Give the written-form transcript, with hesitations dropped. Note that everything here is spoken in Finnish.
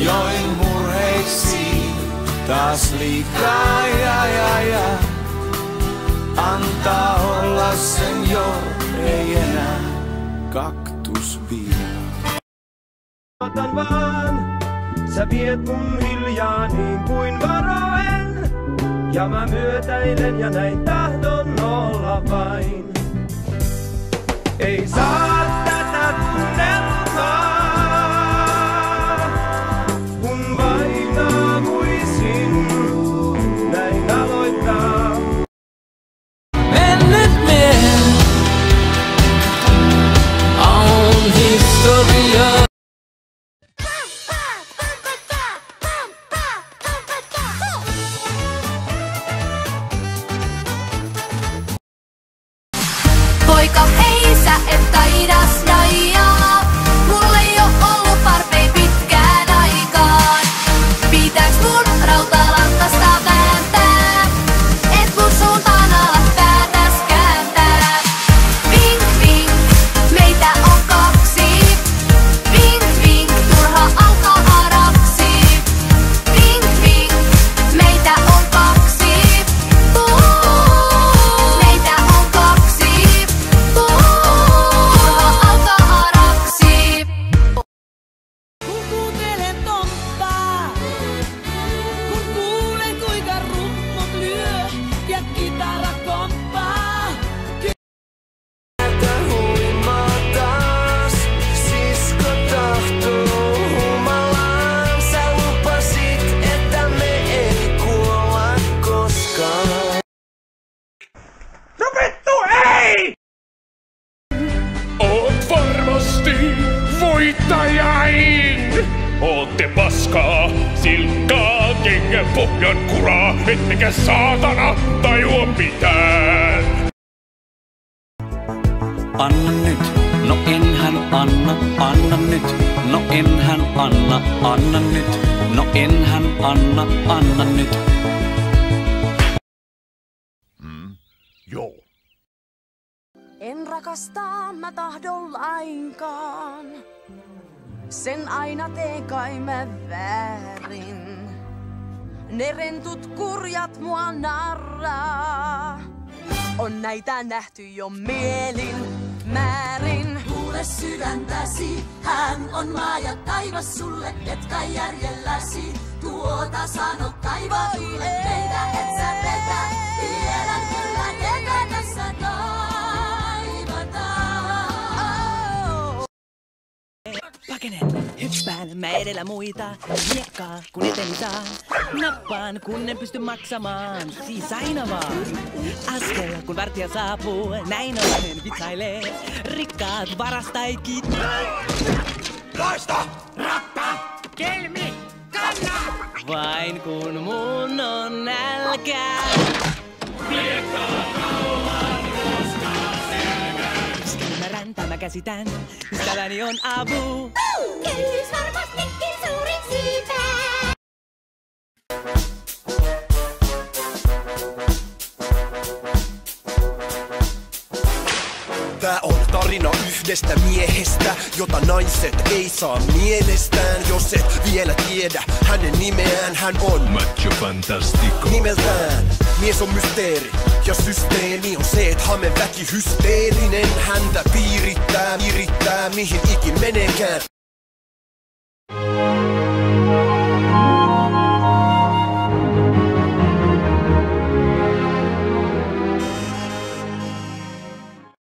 join murheisiin taas liikaa ja. Antaa olla sen jo, ei enää kaktus vielä. Otan vaan, sä viet mun hiljaa niin kuin varoen. Ja mä myötäilen ja näin tahdon olla vain. Ei saa tätä tunnelmaa, kun vain aamuisin näin aloittaa. Mennyt miehen on historia. Poika, hei sä et taidas naijaa. Mulla ei oo ollut parpei pitkään aikaan. Pitääks mun rautalangasta vääntää? Et mun suuntaan alat päätäs kääntää. Vink vink, meitä on kaksi. Vink vink, turha alkaa haraksi. Vink vink, meitä on kaksi. Meitä on kaksi. Kun kuuntelen tomppaa, kun kuulen kuinka rummut lyö ja kitara komppaa. Huimaa taas, sisko tahtoo humalaan. Sä lupasit, että me ei kuolla koskaan. No vittu ei! Oot varmasti voittajain! Ootte paskaa, silkkaa, kengän pohjan kuraa, ettekä saatana tajua mitään! Anna nyt, no enhän anna nyt, no enhän anna nyt, no enhän anna nyt. Joo. En rakastaa mä tahdon lainkaan. Sen aina teen kai mä väärin. Ne rentut kurjat mua narraa. On näitä nähty jo mielin määrin. Kuule sydäntäsi, hän on maa ja taivas sulle, et kai järjelläsi. Tuota sano kaivoille, meitä et sä petä. Tiedän kyllä, ketä tässä kaivataan. Pakenen, hyppään mä edellä muita. Hiekkaa kun eteni saa. Nappaan kun en pysty maksamaan. Siis aina vaan. Askel kun vartija saapuu. Näin ollen vitsailee. Rikkaat varastaikit. Loista! Rappa! Kelmi! Kanna! Vain kun mun on nälkää. Ymmärrän, tämä käsitän. Ystäväni on avu. Köyhyys varmastikin suurin syypää. Tää on tarina yhdestä miehestä, jota naiset ei saa mielestään. Jos et vielä tiedä hänen nimeään, hän on Macho Fantastico. Nimeltään mies on mysteeri ja systeemi on se, et hame väki hysteerinen. Häntä piirittää, mihin ikin meneekään.